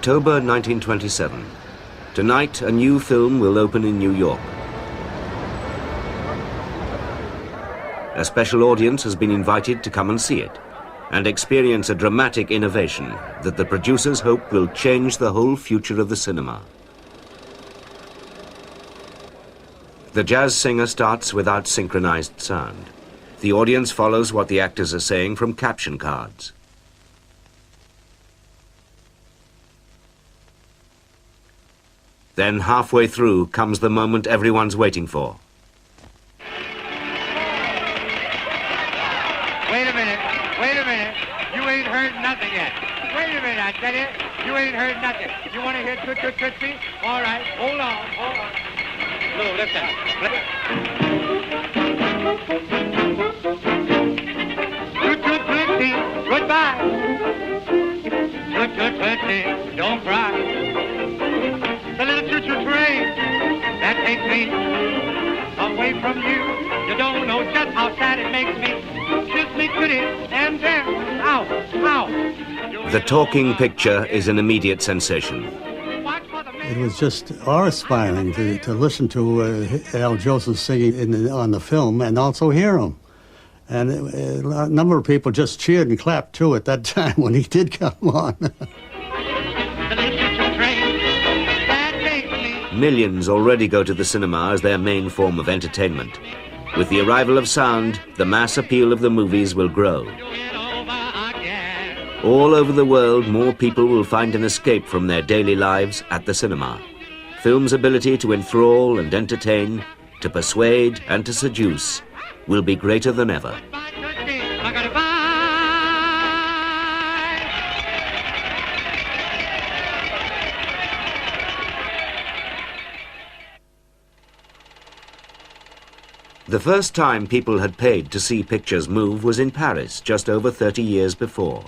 October 1927. Tonight, a new film will open in New York. A special audience has been invited to come and see it and experience a dramatic innovation that the producers hope will change the whole future of the cinema. The jazz singer starts without synchronized sound. The audience follows what the actors are saying from caption cards. Then halfway through comes the moment everyone's waiting for. Wait a minute. You ain't heard nothing yet. Wait a minute, I tell you. You ain't heard nothing. You want to hear Toot Toot Tootsie? All right, hold on. No, left hand. Toot Toot Tootsie, goodbye. Toot Toot Tootsie, don't cry. The little choo-choo train that takes me away from you. You don't know just how sad it makes me. Kiss me pretty and then, ow. The talking picture is an immediate sensation. It was just awe-inspiring to listen to Al Jolson singing on the film and also hear him. And a number of people just cheered and clapped too at that time when he did come on. Millions already go to the cinema as their main form of entertainment. With the arrival of sound, the mass appeal of the movies will grow. All over the world, more people will find an escape from their daily lives at the cinema. Film's ability to enthrall and entertain, to persuade and to seduce, will be greater than ever. The first time people had paid to see pictures move was in Paris, just over 30 years before.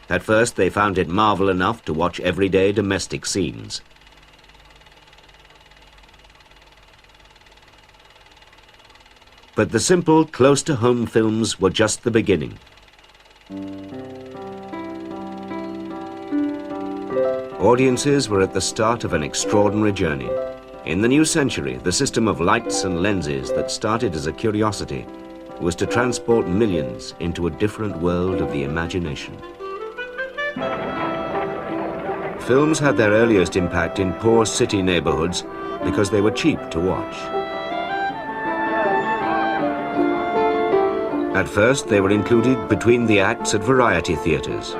At first, they found it marvel enough to watch everyday domestic scenes. But the simple, close-to-home films were just the beginning. Audiences were at the start of an extraordinary journey. In the new century, the system of lights and lenses that started as a curiosity was to transport millions into a different world of the imagination. Films had their earliest impact in poor city neighborhoods because they were cheap to watch. At first, they were included between the acts at variety theaters.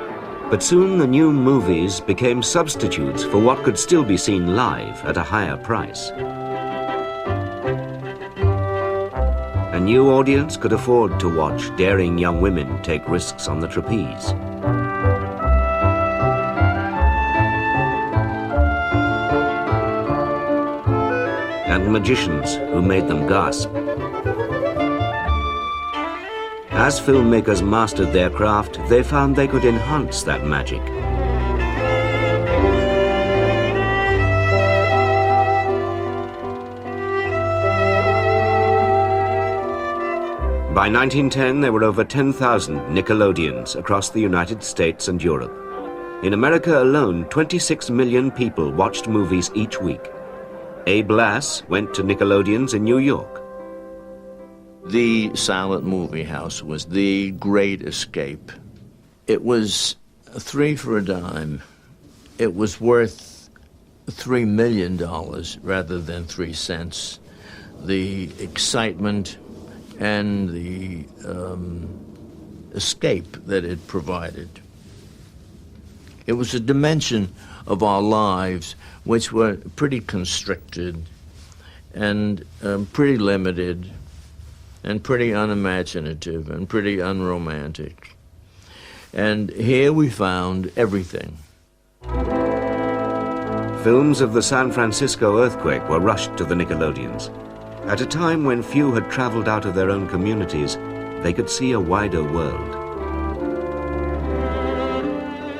But soon the new movies became substitutes for what could still be seen live at a higher price. A new audience could afford to watch daring young women take risks on the trapeze. And magicians who made them gasp. As filmmakers mastered their craft, they found they could enhance that magic. By 1910, there were over 10,000 Nickelodeons across the United States and Europe. In America alone, 26 million people watched movies each week. Abe Lass went to Nickelodeons in New York. The silent movie house was the great escape. It was 3 for a dime. It was worth $3 million rather than 3 cents. The excitement and the escape that it provided. It was a dimension of our lives which were pretty constricted and pretty limited and pretty unimaginative and pretty unromantic. And here we found everything. Films of the San Francisco earthquake were rushed to the Nickelodeons. At a time when few had traveled out of their own communities, they could see a wider world.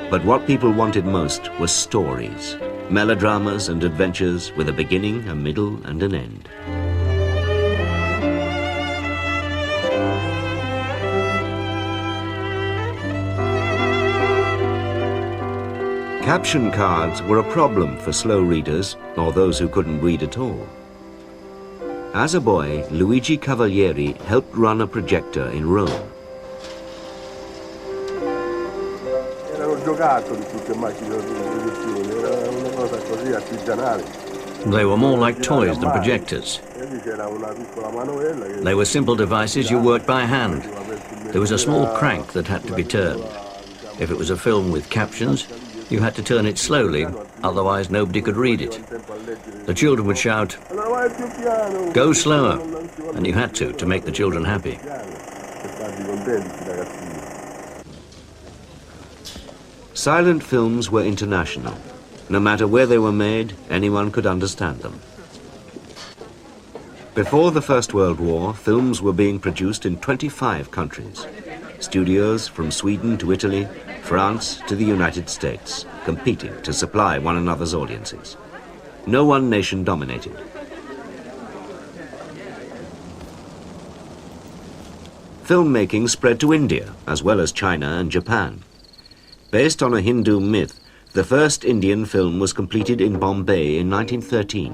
But what people wanted most was stories, melodramas and adventures with a beginning, a middle, and an end. Caption cards were a problem for slow readers or those who couldn't read at all. As a boy, Luigi Cavalieri helped run a projector in Rome. Erano giocattoli tutte macchine da proiezione, era una cosa così artigianale. They were more like toys than projectors. They were simple devices you worked by hand. There was a small crank that had to be turned. If it was a film with captions, you had to turn it slowly, otherwise nobody could read it. The children would shout, "Go slower," and you had to make the children happy. Silent films were international. No matter where they were made, anyone could understand them. Before the First World War, films were being produced in 25 countries. Studios from Sweden to Italy, France to the United States, competing to supply one another's audiences. No one nation dominated. Filmmaking spread to India, as well as China and Japan. Based on a Hindu myth, the first Indian film was completed in Bombay in 1913.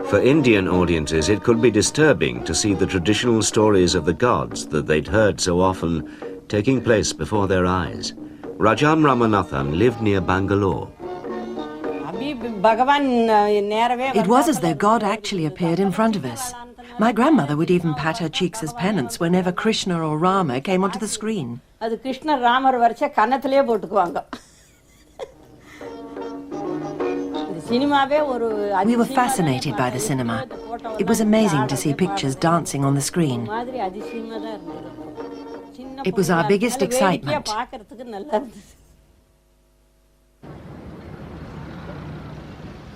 For Indian audiences, it could be disturbing to see the traditional stories of the gods that they'd heard so often taking place before their eyes. Rajam Ramanathan lived near Bangalore. It was as though God actually appeared in front of us. My grandmother would even pat her cheeks as penance whenever Krishna or Rama came onto the screen. We were fascinated by the cinema. It was amazing to see pictures dancing on the screen. It was our biggest excitement.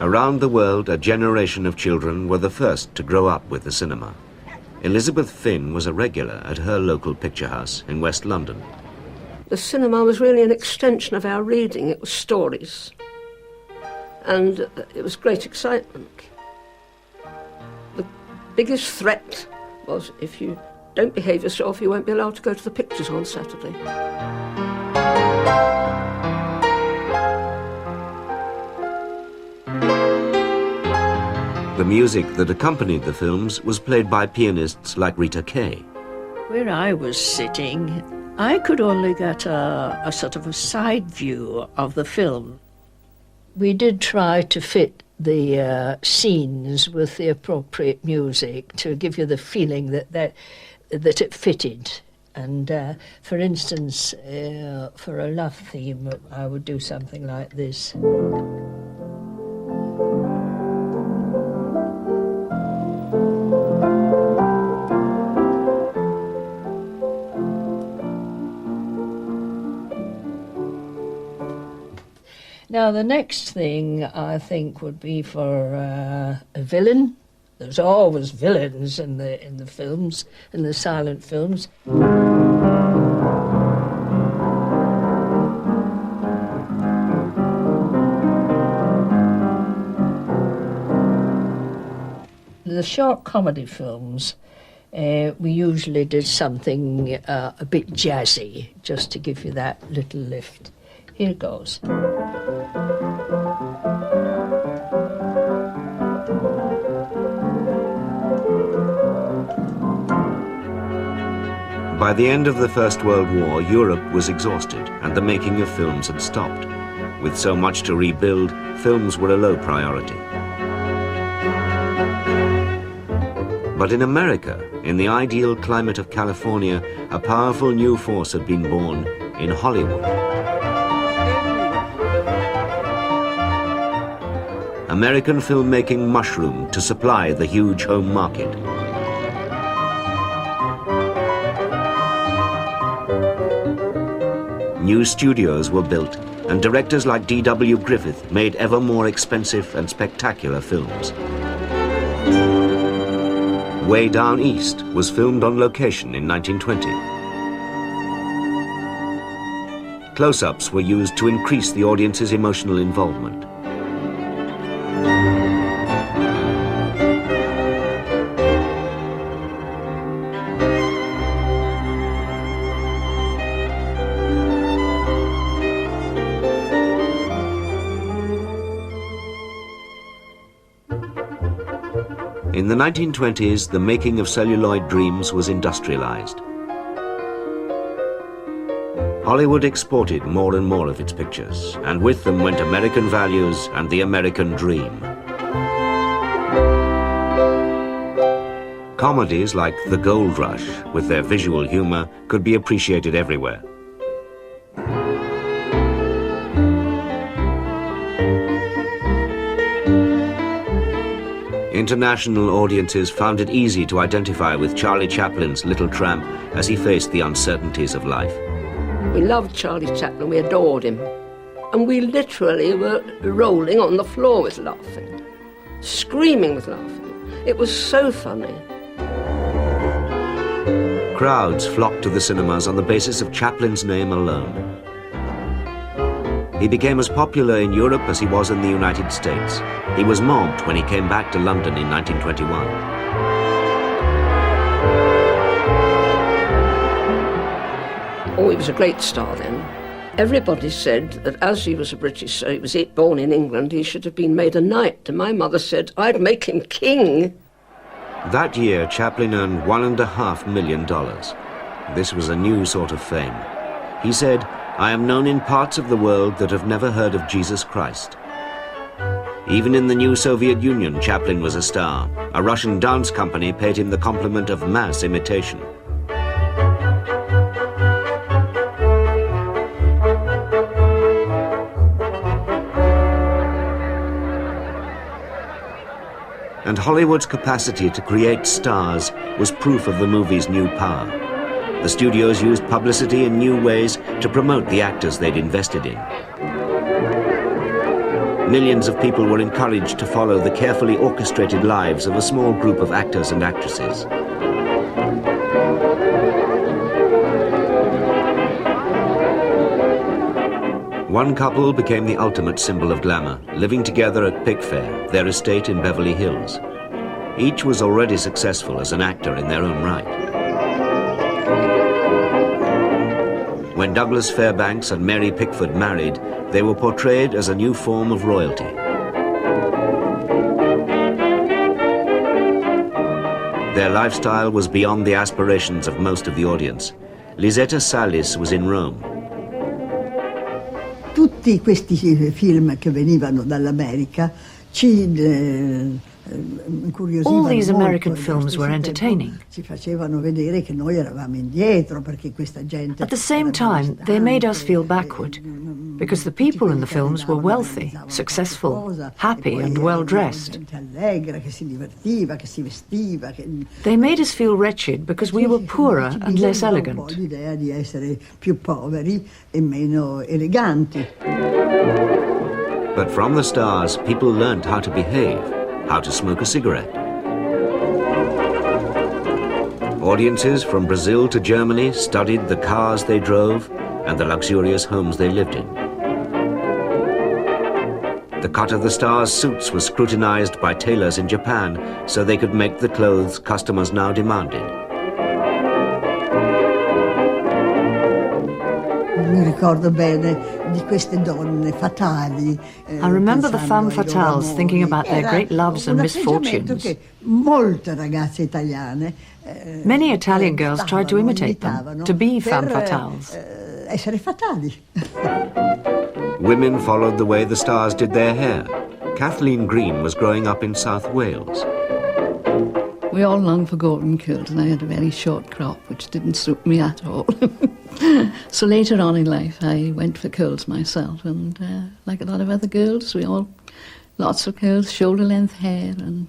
Around the world, a generation of children were the first to grow up with the cinema. Elizabeth Finn was a regular at her local picture house in West London. The cinema was really an extension of our reading. It was stories. And it was great excitement. The biggest threat was if you don't behave yourself, you won't be allowed to go to the pictures on Saturday. The music that accompanied the films was played by pianists like Rita Kay. Where I was sitting, I could only get a sort of a side view of the film. We did try to fit the scenes with the appropriate music to give you the feeling that it fitted. And for instance, for a love theme, I would do something like this. Now, the next thing I think would be for a villain. There's always villains in the films, in the silent films. The short comedy films, we usually did something a bit jazzy, just to give you that little lift. Here goes. By the end of the First World War, Europe was exhausted and the making of films had stopped. With so much to rebuild, films were a low priority. But in America, in the ideal climate of California, a powerful new force had been born in Hollywood. American filmmaking mushroomed to supply the huge home market. New studios were built, and directors like D.W. Griffith made ever more expensive and spectacular films. Way Down East was filmed on location in 1920. Close-ups were used to increase the audience's emotional involvement. In the 1920s, the making of celluloid dreams was industrialized. Hollywood exported more and more of its pictures, and with them went American values and the American dream. Comedies like The Gold Rush, with their visual humor, could be appreciated everywhere. International audiences found it easy to identify with Charlie Chaplin's Little Tramp as he faced the uncertainties of life. We loved Charlie Chaplin, we adored him. And we literally were rolling on the floor with laughing, screaming with laughing. It was so funny. Crowds flocked to the cinemas on the basis of Chaplin's name alone. He became as popular in Europe as he was in the United States. He was mobbed when he came back to London in 1921. Oh, he was a great star then. Everybody said that as he was a British, so he was born in England, he should have been made a knight. And my mother said, I'd make him king. That year, Chaplin earned $1.5 million. This was a new sort of fame. He said, I am known in parts of the world that have never heard of Jesus Christ. Even in the new Soviet Union, Chaplin was a star. A Russian dance company paid him the compliment of mass imitation. And Hollywood's capacity to create stars was proof of the movie's new power. The studios used publicity in new ways to promote the actors they'd invested in. Millions of people were encouraged to follow the carefully orchestrated lives of a small group of actors and actresses. One couple became the ultimate symbol of glamour, living together at Pickfair, their estate in Beverly Hills. Each was already successful as an actor in their own right. When Douglas Fairbanks and Mary Pickford married, they were portrayed as a new form of royalty. Their lifestyle was beyond the aspirations of most of the audience. Lisetta Salis was in Rome. Tutti questi film che venivano dall'America ci all these American films were entertaining. At the same time, they made us feel backward, because the people in the films were wealthy, successful, happy and well-dressed. They made us feel wretched because we were poorer and less elegant. But from the stars, people learned how to behave, how to smoke a cigarette. Audiences from Brazil to Germany studied the cars they drove and the luxurious homes they lived in. The cut of the stars' suits was scrutinized by tailors in Japan so they could make the clothes customers now demanded. I remember the femme fatales thinking about their great loves and misfortunes. Many Italian girls tried to imitate them, to be femme fatales. Women followed the way the stars did their hair. Kathleen Green was growing up in South Wales. We all longed for golden curls, and I had a very short crop, which didn't suit me at all. So later on in life, I went for curls myself, and like a lot of other girls, we all, lots of curls, shoulder-length hair, and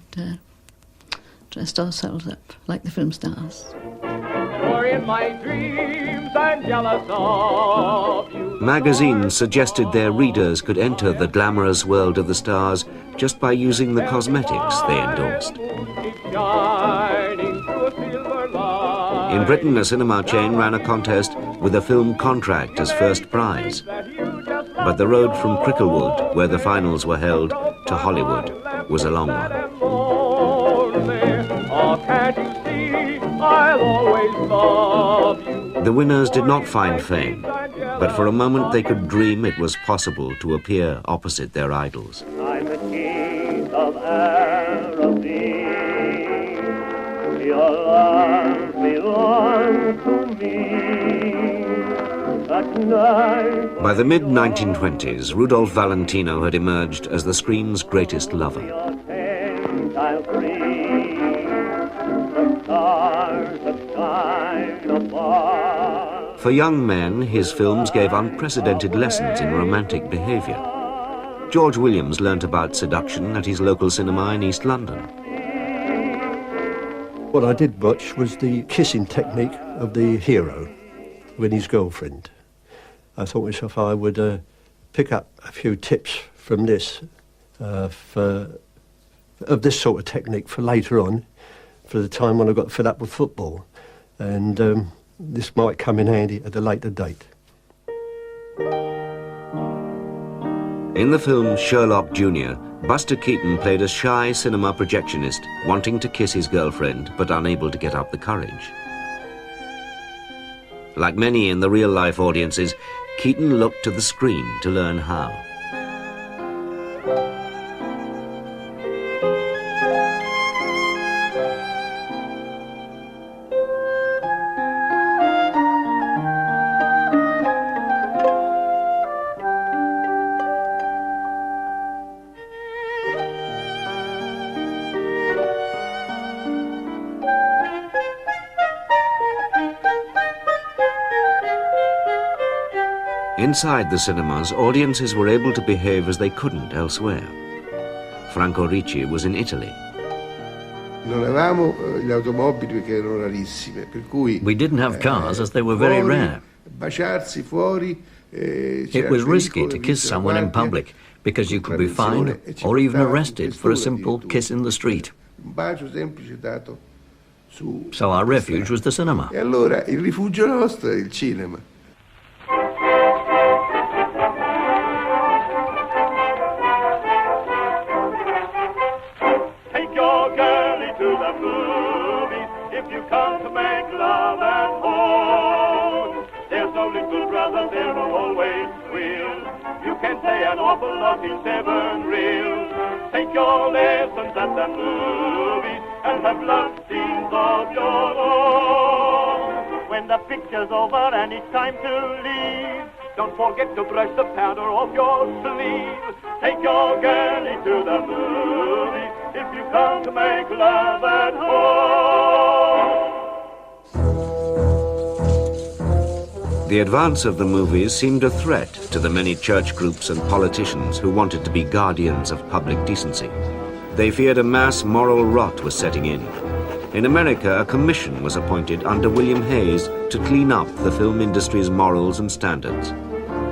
dressed ourselves up like the film stars. For in my dreams I'm jealous of you. Magazines suggested their readers could enter the glamorous world of the stars just by using the cosmetics they endorsed. In Britain, a cinema chain ran a contest with a film contract as first prize. But the road from Cricklewood, where the finals were held, to Hollywood was a long one. The winners did not find fame, but for a moment they could dream it was possible to appear opposite their idols. I'm the king of Araby. your love belongs to me. At night. By the mid-1920s, Rudolph Valentino had emerged as the screen's greatest lover. I'll free the stars that shine above. For young men, his films gave unprecedented lessons in romantic behavior. George Williams learnt about seduction at his local cinema in East London. What I did watch was the kissing technique of the hero with his girlfriend. I thought myself I would pick up a few tips from this of this sort of technique for later on, for the time when I got fed up with football. And this might come in handy at a later date. In the film Sherlock Jr., Buster Keaton played a shy cinema projectionist wanting to kiss his girlfriend but unable to get up the courage. Like many in the real-life audiences, Keaton looked to the screen to learn how. Inside the cinemas, audiences were able to behave as they couldn't elsewhere. Franco Ricci was in Italy. We didn't have cars as they were very rare. It was risky to kiss someone in public because you could be fined or even arrested for a simple kiss in the street. So our refuge was the cinema. E allora il rifugio nostro è il cinema. In 7 reels. Take your lessons at the movies and have love scenes of your own. When the picture's over and it's time to leave, don't forget to brush the powder off your sleeve. Take your girl into the movies if you come to make love at home. The advance of the movies seemed a threat to the many church groups and politicians who wanted to be guardians of public decency. They feared a mass moral rot was setting in. In America, a commission was appointed under William Hayes to clean up the film industry's morals and standards.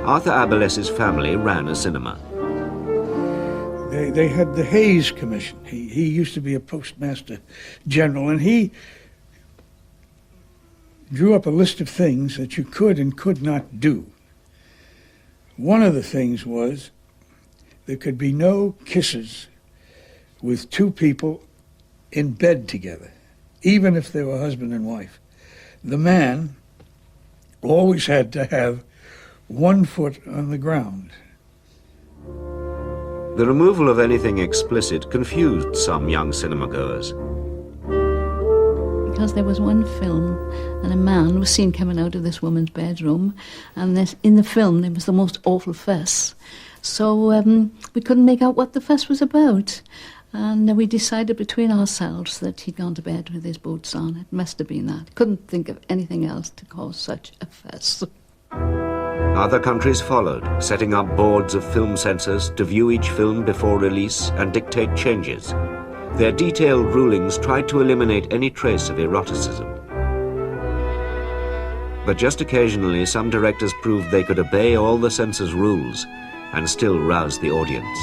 Arthur Abales's family ran a cinema. They had the Hayes Commission. He used to be a postmaster general, and he drew up a list of things that you could and could not do. One of the things was there could be no kisses with two people in bed together, even if they were husband and wife. The man always had to have 1 foot on the ground. The removal of anything explicit confused some young cinemagoers. Because there was one film and a man was seen coming out of this woman's bedroom, and in the film there was the most awful fuss. So we couldn't make out what the fuss was about. And we decided between ourselves that he'd gone to bed with his boots on. It must have been that. Couldn't think of anything else to cause such a fuss. Other countries followed, setting up boards of film censors to view each film before release and dictate changes. Their detailed rulings tried to eliminate any trace of eroticism. But just occasionally, some directors proved they could obey all the censors' rules and still rouse the audience.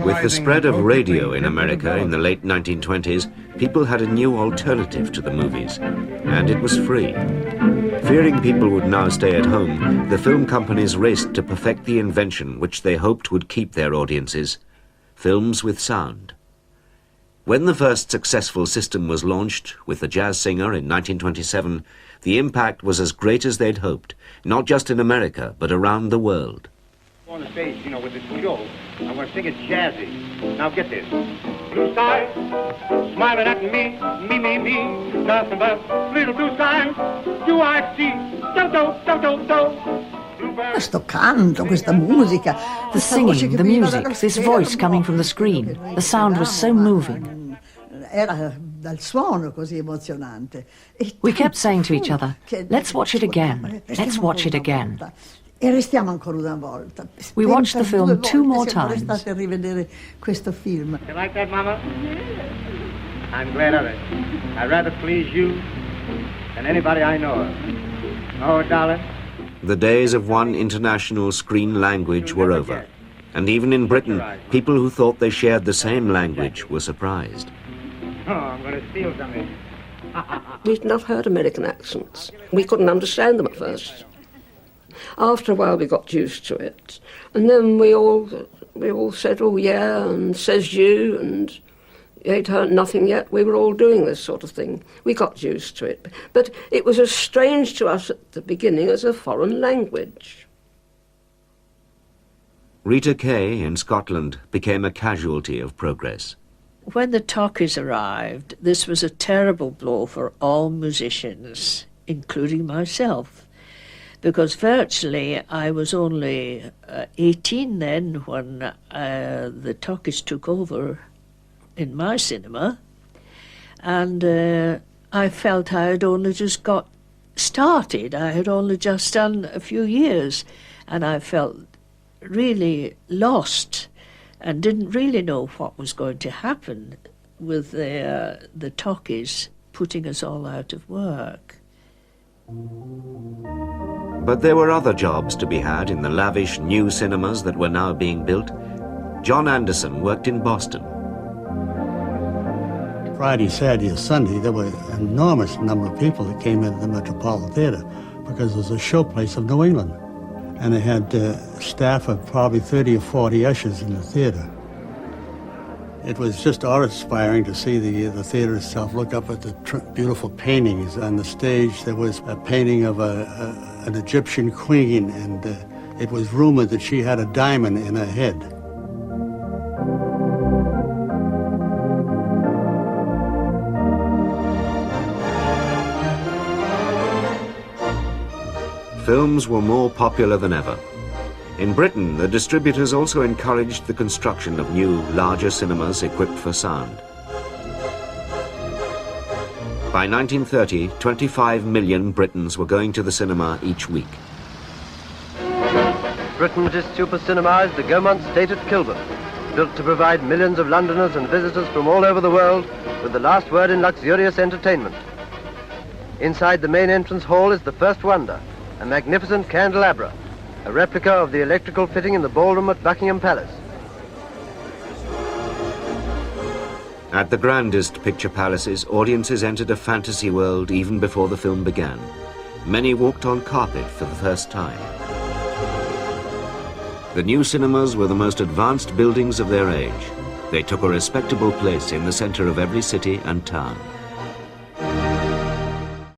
With the spread of radio in America in the late 1920s, people had a new alternative to the movies, and it was free. Fearing people would now stay at home, the film companies raced to perfect the invention which they hoped would keep their audiences: films with sound. When the first successful system was launched with The Jazz Singer in 1927, the impact was as great as they'd hoped, not just in America, but around the world. On the stage, you know, with this show, I'm going to sing it jazzy. Now get this. Blue sky, smiling at me, nothing but little blue sky, do I see, do. Questo canto, questa musica. The singing, the music, this voice coming from the screen. The sound was so moving. Era dal suono così emozionante. We kept saying to each other, let's watch it again, let's watch it again. E restiamo ancora una volta. We watched the film 2 more times. Siamo stati a rivedere questo film. You like that, Mama? I'm glad of it. I'd rather please you than anybody I know of. Oh, darling. The days of one international screen language were over. And even in Britain, people who thought they shared the same language were surprised. Oh, I'm going to steal something. We'd not heard American accents. We couldn't understand them at first. After a while we got used to it. And then we all said, oh yeah, and says you, and you ain't heard nothing yet. We were all doing this sort of thing. We got used to it. But it was as strange to us at the beginning as a foreign language. Rita Kay in Scotland became a casualty of progress. When the talkies arrived, this was a terrible blow for all musicians, including myself, because virtually I was only 18 then when the talkies took over in my cinema, and I felt I had only just got started. I had only just done a few years, and I felt really lost and didn't really know what was going to happen with the talkies putting us all out of work. But there were other jobs to be had in the lavish new cinemas that were now being built. John Anderson worked in Boston. Friday, Saturday, and Sunday, there were an enormous number of people that came into the Metropolitan Theater because it was a showplace of New England. And they had staff of probably 30 or 40 ushers in the theater. It was just awe-inspiring to see the theater itself, look up at the beautiful paintings on the stage. There was a painting of an Egyptian queen, and it was rumored that she had a diamond in her head. Films were more popular than ever. In Britain, the distributors also encouraged the construction of new, larger cinemas equipped for sound. By 1930, 25 million Britons were going to the cinema each week. Britain's super cinema is the Gaumont State at Kilburn, built to provide millions of Londoners and visitors from all over the world with the last word in luxurious entertainment. Inside the main entrance hall is the first wonder, a magnificent candelabra, a replica of the electrical fitting in the ballroom at Buckingham Palace. At the grandest picture palaces, audiences entered a fantasy world even before the film began. Many walked on carpet for the first time. The new cinemas were the most advanced buildings of their age. They took a respectable place in the center of every city and town.